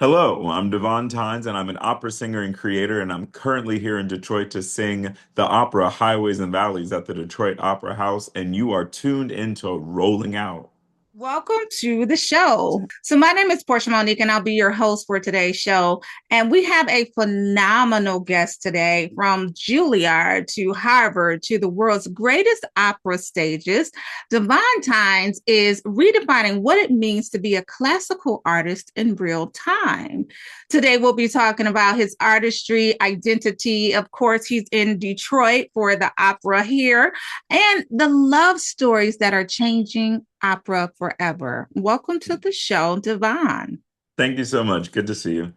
Hello, I'm Devon Tynes, and I'm an opera singer and creator, and I'm currently here in Detroit to sing the opera Highways and Valleys at the Detroit Opera House, and you are tuned into Rolling Out. Welcome to the show. So, my name is Portia Monique, and I'll be your host for today's show. And we have a phenomenal guest today from Juilliard to Harvard to the world's greatest opera stages. Devon Tynes is redefining what it means to be a classical artist in real time. Today, we'll be talking about his artistry, identity. Of course, he's in Detroit for the opera here and the love stories that are changing opera forever. Welcome to the show, Devon. Thank you so much. Good to see you.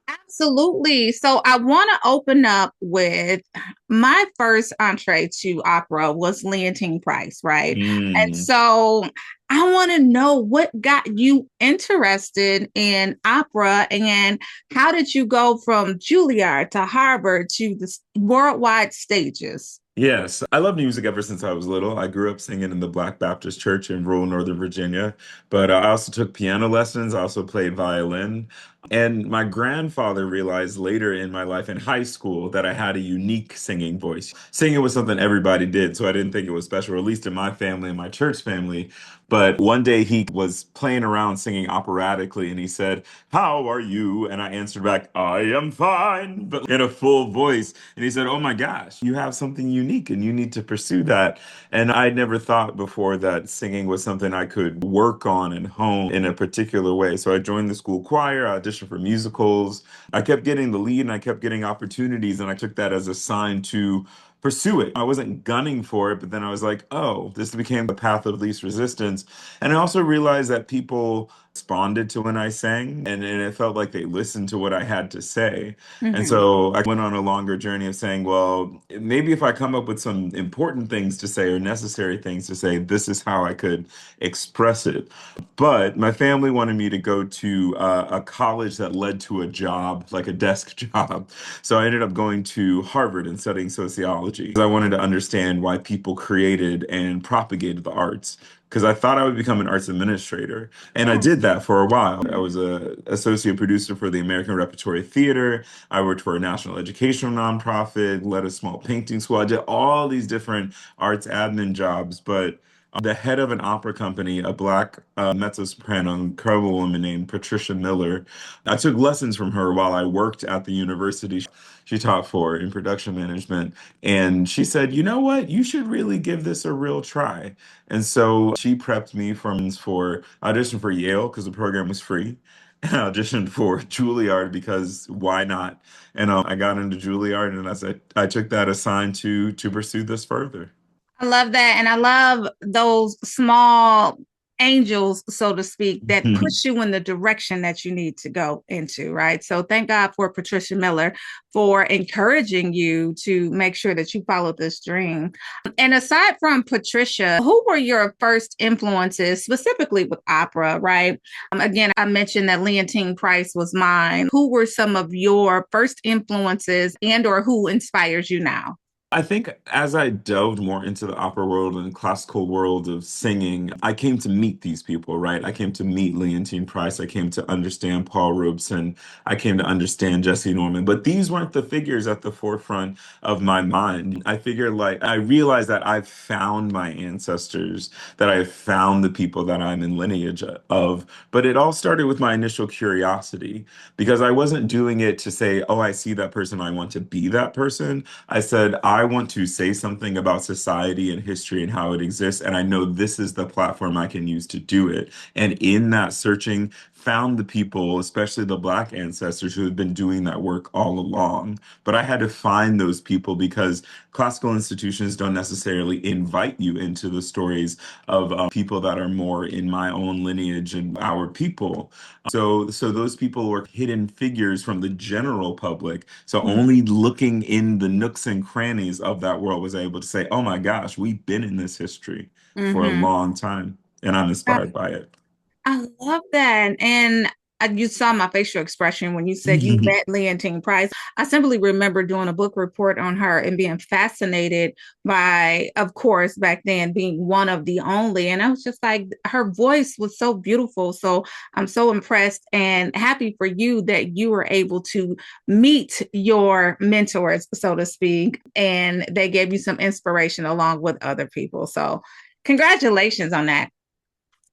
Absolutely. So I want to open up with my first entree to opera was Leontyne Price, right? And Mm. so I want to know what got you interested in opera and how did you go from Juilliard to Harvard to the worldwide stages? Yes, I love music ever since I was little. I grew up singing in the Black Baptist Church in rural Northern Virginia, but I also took piano lessons. I also played violin. And my grandfather realized later in my life in high school that I had a unique singing voice. Singing was something everybody did, so I didn't think it was special, or at least in my family and my church family. But one day he was playing around singing operatically and he said, "How are you?" And I answered back, "I am fine," but in a full voice. And he said, "Oh my gosh, you have something unique and you need to pursue that." And I never thought before that singing was something I could work on and hone in a particular way. So I joined the school choir, I auditioned for musicals. I kept getting the lead and I kept getting opportunities, and I took that as a sign to pursue it. I wasn't gunning for it, but then I was like, oh, this became the path of least resistance. And I also realized that people responded to when I sang, and it felt like they listened to what I had to say. And Mhm. so I went on a longer journey of saying, well, maybe if I come up with some important things to say or necessary things to say, this is how I could express it. But my family wanted me to go to a college that led to a job, like a desk job. So I ended up going to Harvard and studying sociology. I wanted to understand why people created and propagated the arts, because I thought I would become an arts administrator. And I Yeah. did that for a while. I was a associate producer for the American Repertory Theater. I worked for a national educational nonprofit, led a small painting school. I did all these different arts admin jobs, but the head of an opera company, a black mezzo-soprano, incredible woman named Patricia Miller. I took lessons from her while I worked at the university she taught for in production management. And she said, you know what? You should really give this a real try. And so she prepped me for audition for Yale because the program was free. And I auditioned for Juilliard because why not? And I got into Juilliard, and I took that assigned to pursue this further. I love that. And I love those small angels, so to speak, that push you in the direction that you need to go into, right? So thank God for Patricia Miller for encouraging you to make sure that you follow this dream. And aside from Patricia, who were your first influences specifically with opera, right? Again, I mentioned that Leontyne Price was mine. Who were some of your first influences and or who inspires you now? I think as I delved more into the opera world and classical world of singing, I came to meet these people, right? I came to meet Leontyne Price. I came to understand Paul Robeson. I came to understand Jesse Norman. But these weren't the figures at the forefront of my mind. I figured, like, I realized that I've found my ancestors, that I've found the people that I'm in lineage of. But it all started with my initial curiosity because I wasn't doing it to say, oh, I see that person, I want to be that person. I said, I want to say something about society and history and how it exists. And I know this is the platform I can use to do it. And in that searching, found the people, especially the Black ancestors who had been doing that work all along. But I had to find those people because classical institutions don't necessarily invite you into the stories of people that are more in my own lineage and our people. So those people were hidden figures from the general public. So only looking in the nooks and crannies of that world was able to say, "Oh my gosh, we've been in this history for a Mm-hmm. long time," and I'm inspired by it. I love that. And you saw my facial expression when you said you met Leontine Price. I simply remember doing a book report on her and being fascinated by, of course, back then being one of the only. And I was just like, her voice was so beautiful. So I'm so impressed and happy for you that you were able to meet your mentors, so to speak, and they gave you some inspiration along with other people. So congratulations on that.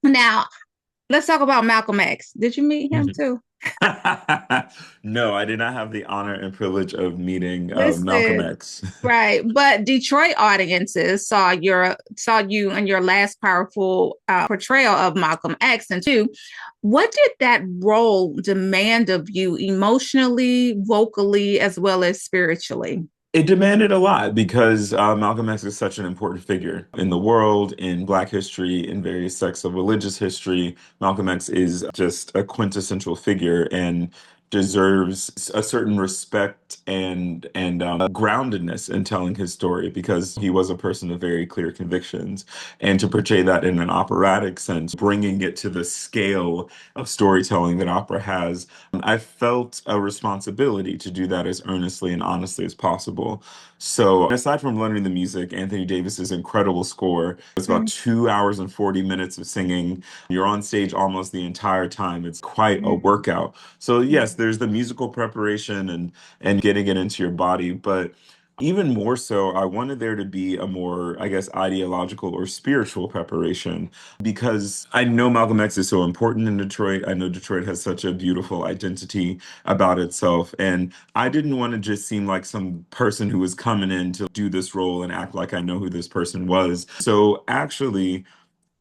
Now, let's talk about Malcolm X. Did you meet him too? No, I did not have the honor and privilege of meeting Malcolm Listen, X. right, but Detroit audiences saw you in your last powerful portrayal of Malcolm X, and two, what did that role demand of you emotionally, vocally, as well as spiritually? It demanded a lot because Malcolm X is such an important figure in the world, in Black history, in various sects of religious history. Malcolm X is just a quintessential figure and deserves a certain respect and groundedness in telling his story because he was a person of very clear convictions. And to portray that in an operatic sense, bringing it to the scale of storytelling that opera has, I felt a responsibility to do that as earnestly and honestly as possible. So, aside from learning the music, Anthony Davis's incredible score, it's about Mhm, 2 hours and 40 minutes of singing. You're on stage almost the entire time. It's quite a mhm, workout. So, yes, mhm, there's the musical preparation and getting it into your body, but even more so, I wanted there to be a more, I guess, ideological or spiritual preparation because I know Malcolm X is so important in Detroit. I know Detroit has such a beautiful identity about itself. And I didn't want to just seem like some person who was coming in to do this role and act like I know who this person was. So actually,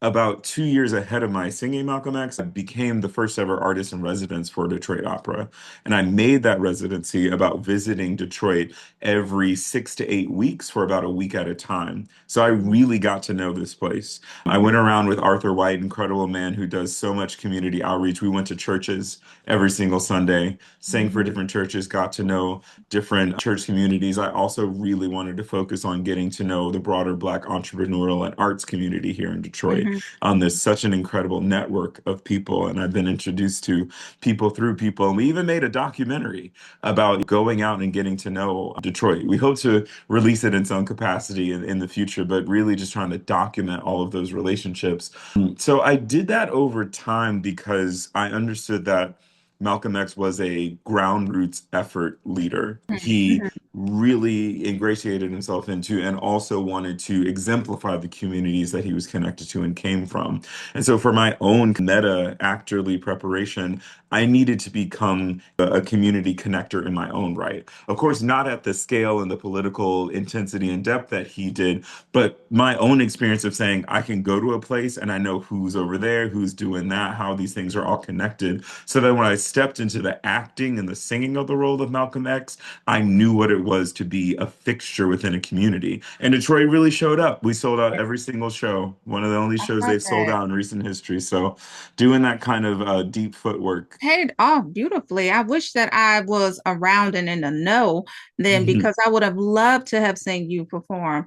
about 2 years ahead of my singing Malcolm X, I became the first ever artist in residence for Detroit Opera. And I made that residency about visiting Detroit every 6 to 8 weeks for about a week at a time. So I really got to know this place. I mhm, went around with Arthur White, incredible man who does so much community outreach. We went to churches every single Sunday, sang for mhm, different churches, got to know different church communities. I also really wanted to focus on getting to know the broader Black entrepreneurial and arts community here in Detroit. mhm, There's such an incredible network of people, and I've been introduced to people through people. And we even made a documentary about going out and getting to know Detroit. We hope to release it in some capacity in the future, but really just trying to document all of those relationships. So I did that over time because I understood that Malcolm X was a ground roots effort leader. He mhm, really ingratiated himself into and also wanted to exemplify the communities that he was connected to and came from. And so for my own meta actorly preparation, I needed to become a community connector in my own right. Of course, not at the scale and the political intensity and depth that he did, but my own experience of saying I can go to a place and I know who's over there, who's doing that, how these things are all connected. So that when I stepped into the acting and the singing of the role of Malcolm X, I knew what it was to be a fixture within a community. And Detroit really showed up. We sold out every single show, one of the only I shows love they've sold that. out in recent history. So doing that kind of deep footwork. Paid off beautifully. I wish that I was around and in the know then because I would have loved to have seen you perform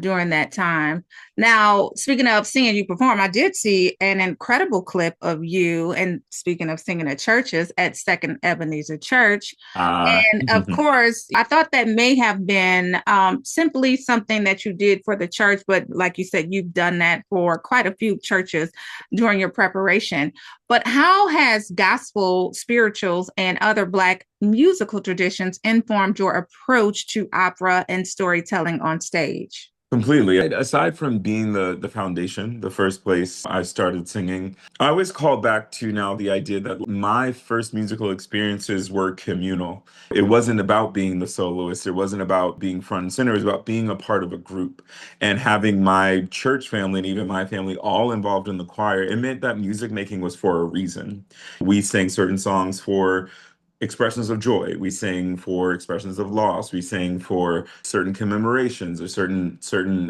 during that time. Now, speaking of seeing you perform, I did see an incredible clip of you, and speaking of singing at churches, at Second Ebenezer Church. uh, And of course, I thought that may have been simply something that you did for the church, but like you said, you've done that for quite a few churches during your preparation. But how has gospel, spirituals, and other Black musical traditions informed your approach to opera and storytelling on stage? Completely. Aside from being the foundation, the first place I started singing, I always call back to now the idea that my first musical experiences were communal. It wasn't about being the soloist. It wasn't about being front and center. It was about being a part of a group and having my church family and even my family all involved in the choir. It meant that music making was for a reason. We sang certain songs for expressions of joy. We sing for expressions of loss. We sing for certain commemorations or certain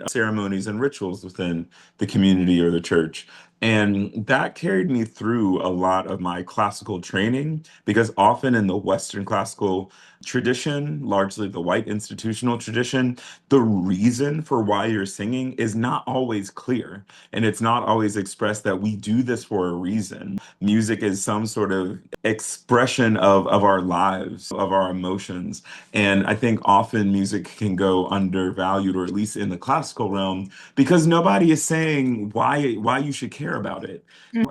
ceremonies and rituals within the community or the church. And that carried me through a lot of my classical training because often in the Western classical tradition, largely the white institutional tradition, the reason for why you're singing is not always clear. And it's not always expressed that we do this for a reason. Music is some sort of expression of our lives, of our emotions. And I think often music can go undervalued, or at least in the classical realm, because nobody is saying why you should care about it.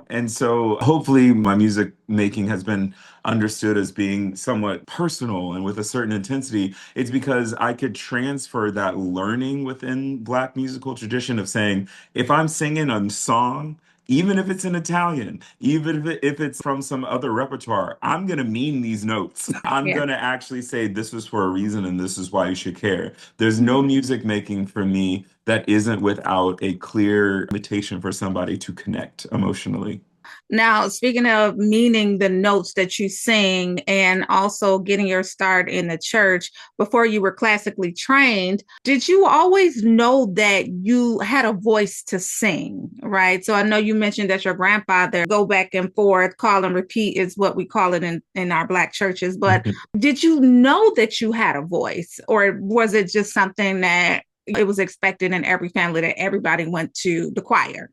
And so hopefully my music making has been understood as being somewhat personal and with a certain intensity. It's because I could transfer that learning within Black musical tradition of saying, if I'm singing a song, even if it's in Italian, even if it's from some other repertoire, I'm going to mean these notes. I'm Yeah. going to actually say this was for a reason and this is why you should care. There's no music making for me that isn't without a clear invitation for somebody to connect emotionally. Now, speaking of meaning the notes that you sing and also getting your start in the church before you were classically trained, did you always know that you had a voice to sing, right? So I know you mentioned that your grandfather go back and forth, call and repeat is what we call it in our Black churches. But did you know that you had a voice, or was it just something that it was expected in every family that everybody went to the choir?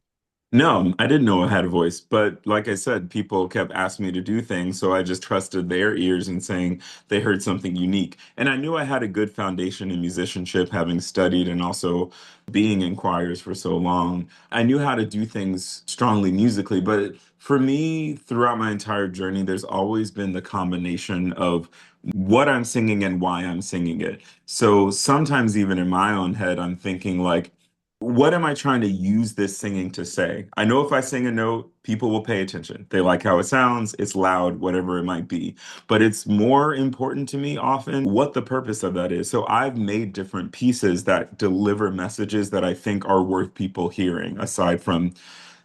No, I didn't know I had a voice, but like I said, people kept asking me to do things, so I just trusted their ears and saying they heard something unique. And I knew I had a good foundation in musicianship, having studied and also being in choirs for so long. I knew how to do things strongly musically, but for me, throughout my entire journey, there's always been the combination of what I'm singing and why I'm singing it. So sometimes even in my own head, I'm thinking like, what am I trying to use this singing to say? I know if I sing a note, people will pay attention. They like how it sounds, it's loud, whatever it might be. But it's more important to me often what the purpose of that is. So I've made different pieces that deliver messages that I think are worth people hearing, aside from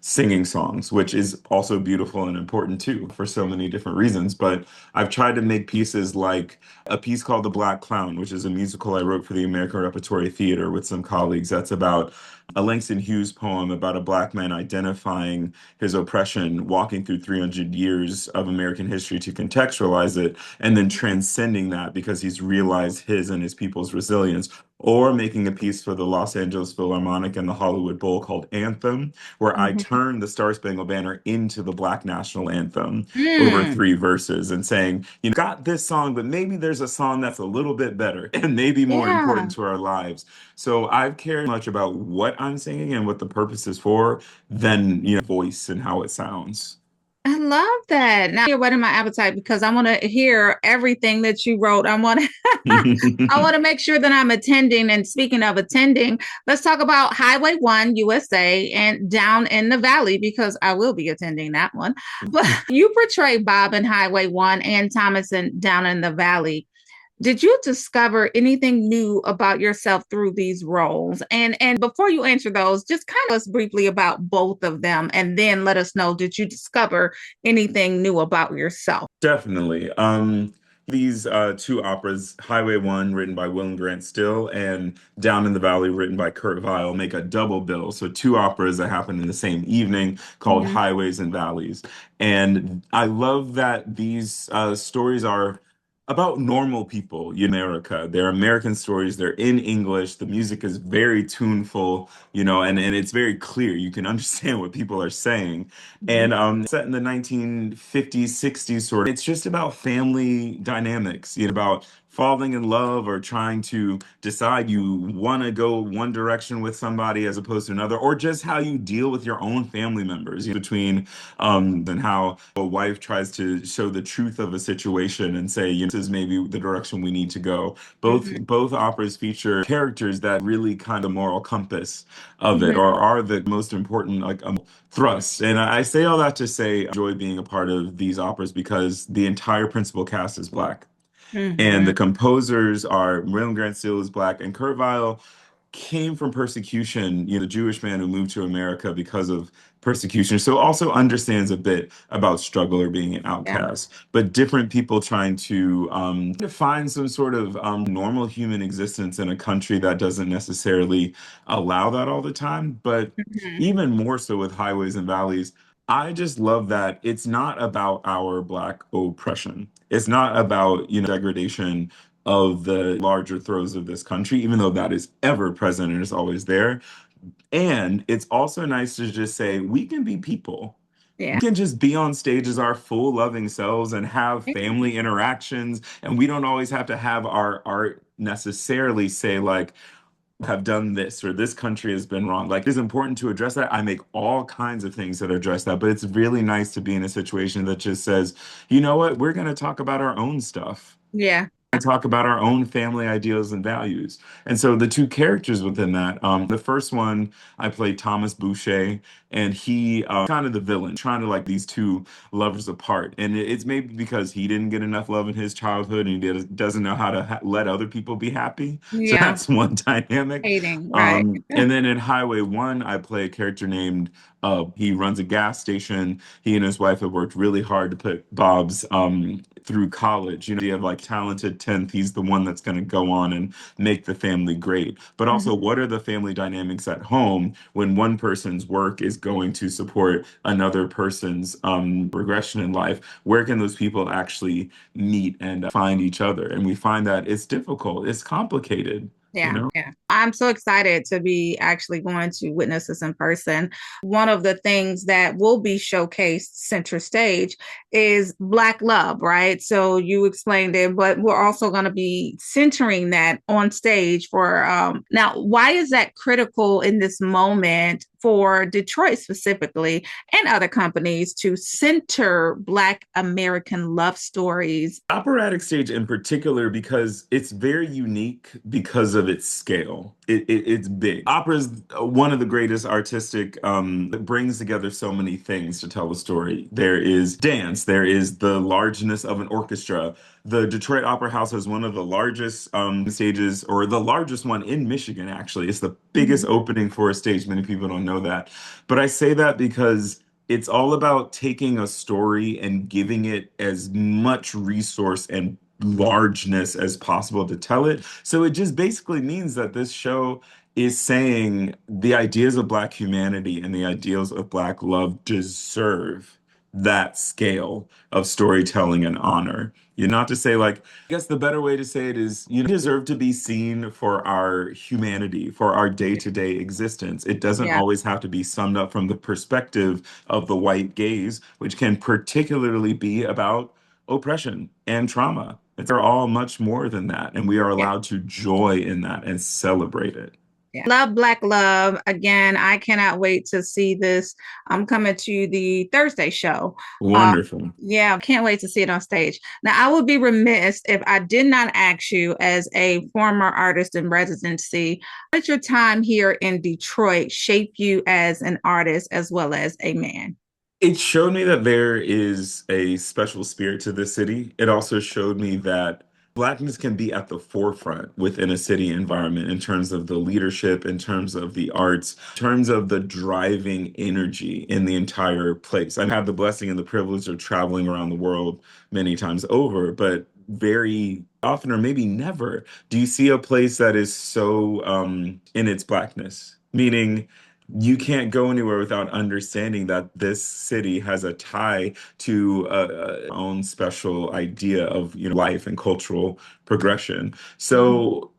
singing songs, which is also beautiful and important too for so many different reasons. But I've tried to make pieces like a piece called The Black Clown, which is a musical I wrote for the American Repertory Theater with some colleagues. That's about a Langston Hughes poem about a Black man identifying his oppression, walking through 300 years of American history to contextualize it, and then transcending that because he's realized his and his people's resilience. Or making a piece for the Los Angeles Philharmonic and the Hollywood Bowl called Anthem, where I Mhm. turned the Star Spangled Banner into the Black National Anthem over Mm, three verses and saying, you know, got this song, but maybe there's a song that's a little bit better and maybe more yeah. important to our lives. So I've cared much about what I'm singing and what the purpose is for than, voice and how it sounds. I love that. Now you're whetting my appetite because I want to hear everything that you wrote. I want to I want to make sure that I'm attending. And speaking of attending, let's talk about Highway 1 USA and Down in the Valley because I will be attending that one. But you portray Bob in Highway 1 and Thomas in Down in the Valley. Did you discover anything new about yourself through these roles? And before you answer those, just kind of us briefly about both of them and then let us know, did you discover anything new about yourself? Definitely. These two operas, Highway 1, written by William Grant Still, and Down in the Valley, written by Kurt Weill, make a double bill. So two operas that happen in the same evening called Mm-hmm. Highways and Valleys. And I love that these stories are about normal people in America. They're American stories. They're in English. The music is very tuneful, and it's very clear. You can understand what people are saying. And set in the 1950s, 60s sort of. It's just about family dynamics, about falling in love or trying to decide you want to go one direction with somebody as opposed to another, or just how you deal with your own family members between and how a wife tries to show the truth of a situation and say, this is maybe the direction we need to go. Both Mm-hmm. both operas feature characters that really kind of moral compass of it, or Mm-hmm. are the most important like thrust. And I say all that to say I enjoy being a part of these operas because the entire principal cast is Black. And Mm-hmm. the composers are William Grant Still is Black and Kurt Weill. came from persecution, the Jewish man who moved to America because of persecution. So also understands a bit about struggle or being an Yeah. outcast, but different people trying to find some sort of normal human existence in a country that doesn't necessarily allow that all the time. But Mhm. even more so with Highways and Valleys, I just love that it's not about our Black oppression. It's not about, degradation of the larger throes of this country, even though that is ever present and is always there. And it's also nice to just say we can be people. Yeah. We can just be on stage as our full loving selves and have family interactions. And we don't always have to have our art necessarily say, like, have done this or this country has been wrong. Like, it's important to address that. I make all kinds of things that address that, but it's really nice to be in a situation that just says, you know what, we're going to talk about our own stuff Yeah. and talk about our own family ideals and values. And so the two characters within that, the first one, I played Thomas Boucher, and he kind of the villain, trying to like these two lovers apart. And it's maybe because he didn't get enough love in his childhood and doesn't know how to let other people be happy. So Yeah. that's one dynamic. Hating, right. And then in Highway 1, I play a character named he runs a gas station. He and his wife have worked really hard to put Bob's through college. You have like talented 10th. He's the one that's going to go on and make the family great. But also, Mhm. what are the family dynamics at home when one person's work is going to support another person's progression in life? Where can those people actually meet and find each other? And we find that it's difficult, it's complicated, you Yeah, know? yeah. I'm so excited to be actually going to witness this in person. One of the things that will be showcased center stage is Black love, right? So you explained it, but we're also going to be centering that on stage for now. Why is that critical in this moment for Detroit specifically and other companies to center Black American love stories? Operatic stage in particular because it's very unique because of its scale. It's big. Opera is one of the greatest artistic that brings together so many things to tell a story. There is dance, there is the largeness of an orchestra. The Detroit Opera House has one of the largest stages, or the largest one in Michigan, actually. It's the biggest Mhm. opening for a stage. Many people don't know that. But I say that because it's all about taking a story and giving it as much resource and largeness as possible to tell it. So it just basically means that this show is saying the ideas of Black humanity and the ideals of Black love deserve that scale of storytelling and honor. You're not to say, like, I guess the better way to say it is, deserve to be seen for our humanity, for our day-to-day existence. It doesn't Yeah. always have to be summed up from the perspective of the white gaze, which can particularly be about oppression and trauma. They're all much more than that, and we are Yeah. allowed to joy in that and celebrate it. Yeah. Love Black Love. Again, I cannot wait to see this. I'm coming to the Thursday show. Uh, Wonderful. yeah, can't wait to see it on stage. Now, I would be remiss if I did not ask you, as a former artist in residency, how did your time here in Detroit shape you as an artist as well as a man? It showed me that there is a special spirit to this city. It also showed me that Blackness can be at the forefront within a city environment in terms of the leadership, in terms of the arts, in terms of the driving energy in the entire place. I have the blessing and the privilege of traveling around the world many times over, but very often, or maybe never, do you see a place that is so in its Blackness, meaning you can't go anywhere without understanding that this city has a tie to own special idea of life and cultural progression. Mhm. So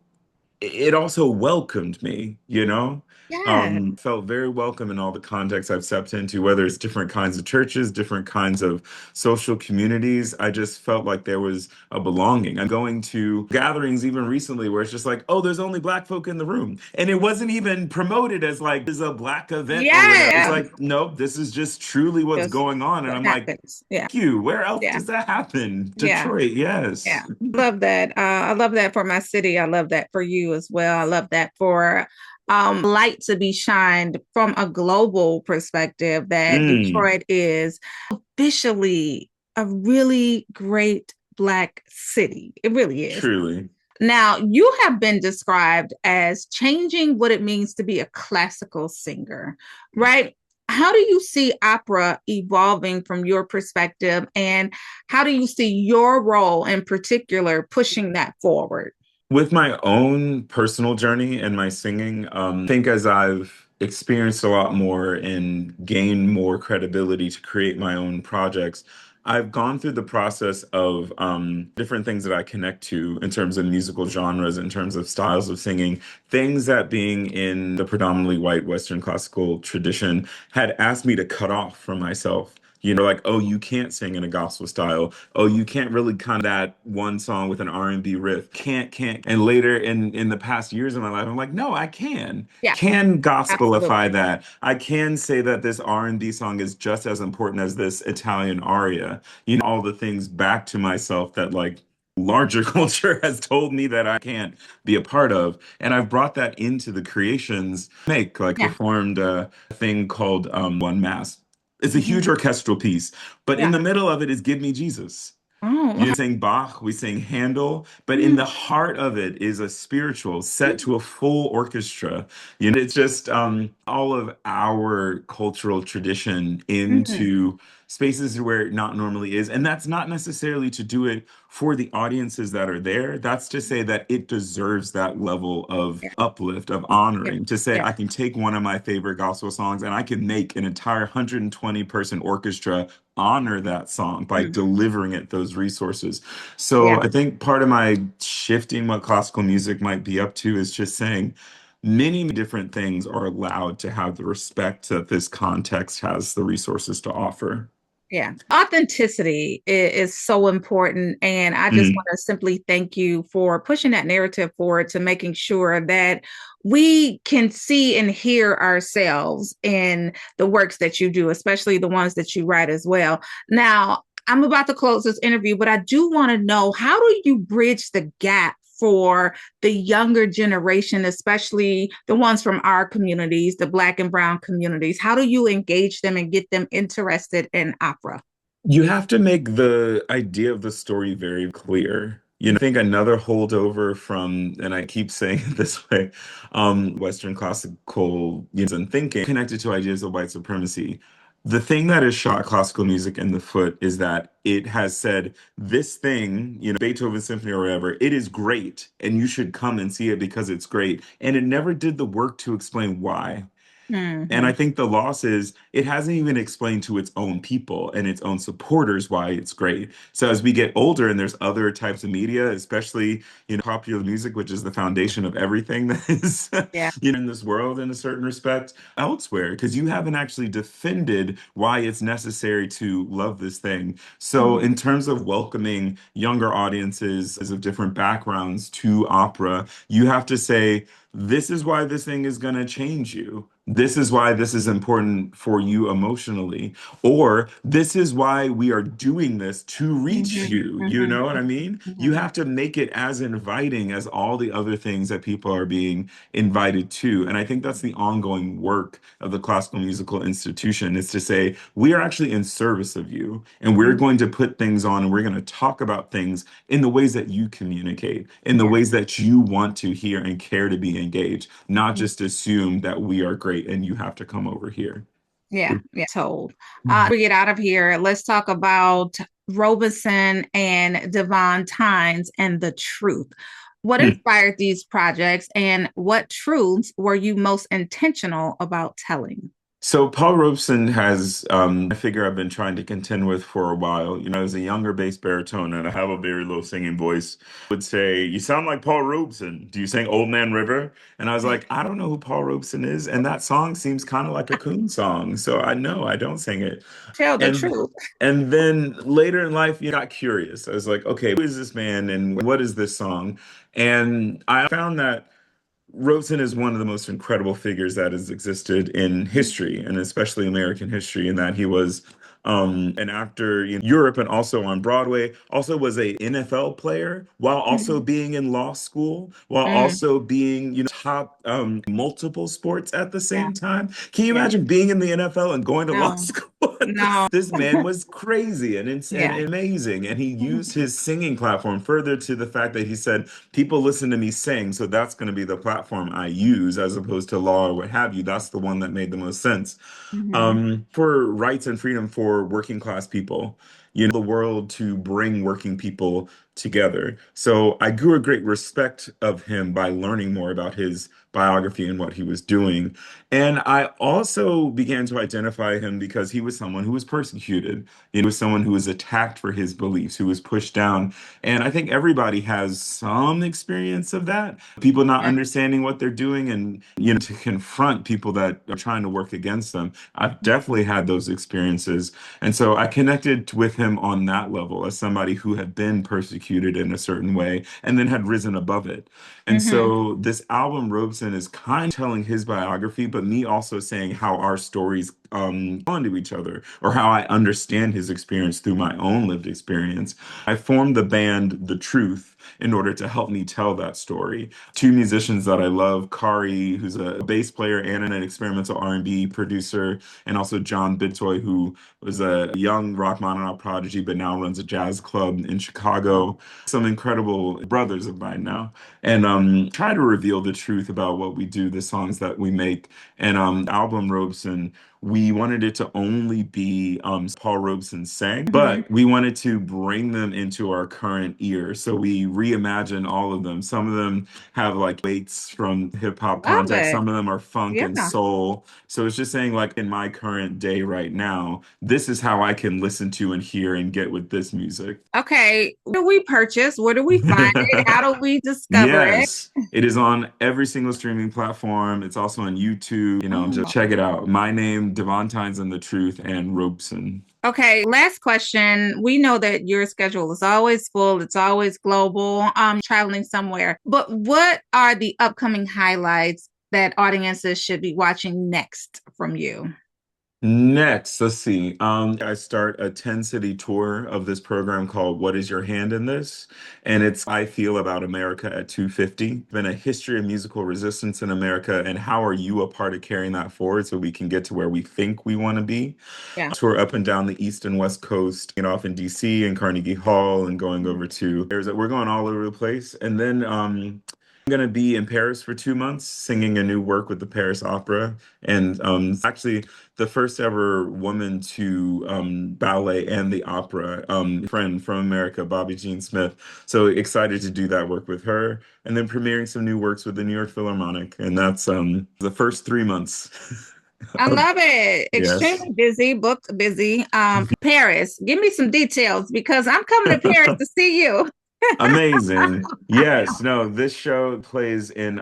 it also welcomed me. Yeah. Felt very welcome in all the contexts I've stepped into, whether it's different kinds of churches, different kinds of social communities. I just felt like there was a belonging. I'm going to gatherings even recently where it's just like, oh, there's only Black folk in the room. And it wasn't even promoted as like, this is a Black event or whatever. It's Yeah. like, nope, this is just truly what's Just going on. And what I'm like, happens. Yeah. thank you. Where else Yeah. does that happen? Yeah. Detroit, Yeah, yes. love that. I love that for my city. I love that for you as well. I love that for light to be shined from a global perspective that Mm, Detroit is officially a really great Black city. It really is. truly. Now, you have been described as changing what it means to be a classical singer, right? How do you see opera evolving from your perspective, and how do you see your role in particular pushing that forward? With my own personal journey and my singing, I think as I've experienced a lot more and gained more credibility to create my own projects, I've gone through the process of different things that I connect to in terms of musical genres, in terms of styles of singing, things that being in the predominantly white Western classical tradition had asked me to cut off from myself. Like, oh, you can't sing in a gospel style. Oh, you can't really kind of that one song with an R&B riff. Can't. And later in the past years of my life, I'm like, no, I Yeah, can gospelify absolutely. that. I can say that this R&B song is just as important as this Italian aria. All the things back to myself that like larger culture has told me that I can't be a part of. And I've brought that into the creations make, like Yeah. performed a thing called One Mass. It's a huge Mhm. orchestral piece, but in Yeah. the middle of it is Give Me Jesus. Oh, Sing Bach, we sing Handel, but in mhm, the heart of it is a spiritual set to a full orchestra. It's just all of our cultural tradition mhm. into spaces where it not normally is. And that's not necessarily to do it for the audiences that are there. That's to say that it deserves that level of Yeah. uplift, of Yeah. honoring, to say Yeah. I can take one of my favorite gospel songs and I can make an entire 120 person orchestra honor that song by Mm. delivering it those resources. Yeah. So I think part of my shifting what classical music might be up to is just saying many different things are allowed to have the respect that this context has the resources to offer. Yeah. Authenticity is so important. And I just want Mhm. to simply thank you for pushing that narrative forward to making sure that we can see and hear ourselves in the works that you do, especially the ones that you write as well. Now, I'm about to close this interview, but I do want to know, how do you bridge the gap for the younger generation, especially the ones from our communities, the Black and Brown communities? How do you engage them and get them interested in opera? You have to make the idea of the story very clear. I think another holdover from, and I keep saying it this way, Western classical and thinking connected to ideas of white supremacy. The thing that has shot classical music in the foot is that it has said this thing, Beethoven's symphony or whatever, it is great, and you should come and see it because it's great. And it never did the work to explain why. And I Mm-hmm. think the loss is it hasn't even explained to its own people and its own supporters why it's great. So as we get older and there's other types of media, especially, popular music, which is the foundation of everything that is, Yeah. in this world in a certain respect, elsewhere, because you haven't actually defended why it's necessary to love this thing. So Mm-hmm. in terms of welcoming younger audiences of different backgrounds to opera, you have to say, this is why this thing is going to change you. This is why this is important for you emotionally. Or this is why we are doing this to reach Mm-hmm. you. You Mm-hmm. know what I mean? You Mm-hmm. have to make it as inviting as all the other things that people are being invited to. And I think that's the ongoing work of the classical musical institution is to say, we are actually in service of you. And we're Mm-hmm. going to put things on and we're going to talk about things in the ways that you communicate, in the Yeah. ways that you want to hear and care to be engaged, not just assume that we are great and you have to come over here. Yeah. Yeah. Told. We get out of here. Let's talk about Robeson and Devon Tynes and the truth. What inspired these projects, and what truths were you most intentional about telling? So Paul Robeson has a figure I've been trying to contend with for a while. As a younger bass baritone and I have a very low singing voice, would say, "You sound like Paul Robeson. Do you sing Old Man River?" And I was like, "I don't know who Paul Robeson is, and that song seems kind of like a coon song, so I know I don't sing it." Tell the And truth. and then later in life, you got curious. I was like, "Okay, who is this man, and what is this song?" And I found that Rosen is one of the most incredible figures that has existed in history, and especially American history, in that he was an actor in Europe and also on Broadway, also was a NFL player while also Mhm. being in law school, while Mm, also being, top multiple sports at the yeah. same time. Can you Yeah. imagine being in the NFL and going to law No. school? No. This man was crazy and, and Yeah. amazing. And he used his singing platform further to the fact that he said, people listen to me sing, so that's going to be the platform I use as opposed to law or what have you. That's the one that made the most sense. Hmm. For rights and freedom for working class people, the world to bring working people together. So I grew a great respect of him by learning more about his biography and what he was doing. And I also began to identify him because he was someone who was persecuted. He was someone who was attacked for his beliefs, who was pushed down. And I think everybody has some experience of that. People not Yeah. understanding what they're doing and, to confront people that are trying to work against them. I've definitely had those experiences. And so I connected with him on that level as somebody who had been persecuted in a certain way and then had risen above it. And Hmm. so this album, Robeson, is kind of telling his biography, but me also saying how our stories onto each other or how I understand his experience through my own lived experience. I formed the band The Truth in order to help me tell that story. Two musicians that I love, Kari, who's a bass player and an experimental R&B producer, and also John Bittoy, who was a young rock mononaut prodigy, but now runs a jazz club in Chicago. Some incredible brothers of mine now, and try to reveal the truth about what we do, the songs that we make, and album Robeson. We wanted it to only be Paul Robeson sang, Hmm. but we wanted to bring them into our current ear. So we reimagined all of them. Some of them have like weights from hip hop Love context. it. Some of them are funk and Yeah. soul. So it's just saying, like, in my current day right now, this is how I can listen to and hear and get with this music. Okay. Where do we purchase? Where do we find it? How do we discover it? Yes, it is on every single streaming platform. It's also on YouTube. Just Oh. check it out. My name, Devontine's and the Truth, and Robeson. Okay, last question. We know that your schedule is always full, it's always global, traveling somewhere. But what are the upcoming highlights that audiences should be watching next from you? Next, let's see. I start a 10-city tour of this program called What Is Your Hand in This? And it's I Feel About America at 250. Been a history of musical resistance in America, and how are you a part of carrying that forward so we can get to where we think we want to be? Yeah. Tour up and down the East and West Coast, off in DC and Carnegie Hall and going over to we're going all over the place. And then I'm gonna be in Paris for 2 months singing a new work with the Paris Opera. And it's actually the first ever woman to ballet and the opera, friend from America, Bobby Jean Smith. So excited to do that work with her. And then premiering some new works with the New York Philharmonic. And that's the first 3 months I of love it. yes. Extremely busy, booked busy. Paris, give me some details because I'm coming to Paris to see you. Amazing. Yes, no, this show plays in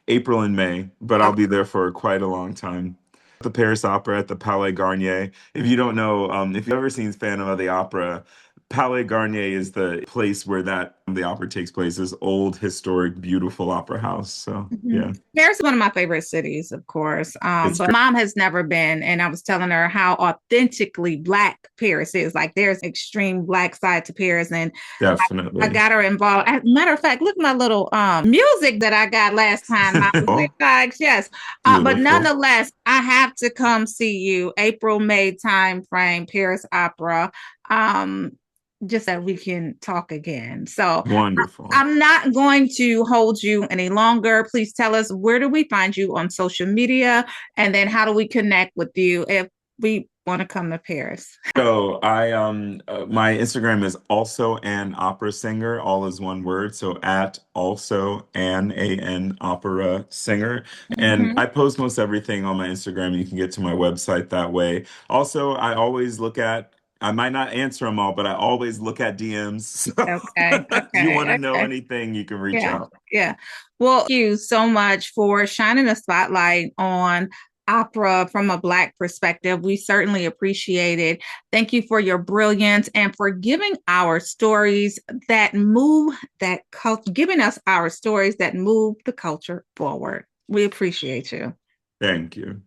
April and May, but I'll Okay. be there for quite a long time. The Paris Opera at the Palais Garnier. If you don't know, if you've ever seen Phantom of the Opera, Palais Garnier is the place where the opera takes place, this old, historic, beautiful opera house. So Mhm. yeah, Paris is one of my favorite cities, of course. it's But mom has never been, and I was telling her how authentically Black Paris is. Like there's extreme Black side to Paris, and I definitely got her involved. As a matter of fact, look at my little music that I got last time. I was in oh, bags, yes. But beautiful. nonetheless, I have to come see you April, May time frame, Paris Opera. Um, just that we can talk again. So Wonderful. I'm not going to hold you any longer. Please tell us where do we find you on social media, and then how do we connect with you if we want to come to Paris? So I my Instagram is also an opera singer, all is one word. So at also an opera singer. And Mhm. I post most everything on my Instagram. You can get to my website that way. Also, I might not answer them all, but I always look at DMs. Okay, So if you want to okay, know okay. anything, you can reach Yeah, out. yeah. Well, thank you so much for shining a spotlight on opera from a Black perspective. We certainly appreciate it. Thank you for your brilliance and for giving our stories that move that culture, giving us our stories that move the culture forward. We appreciate you. Thank you.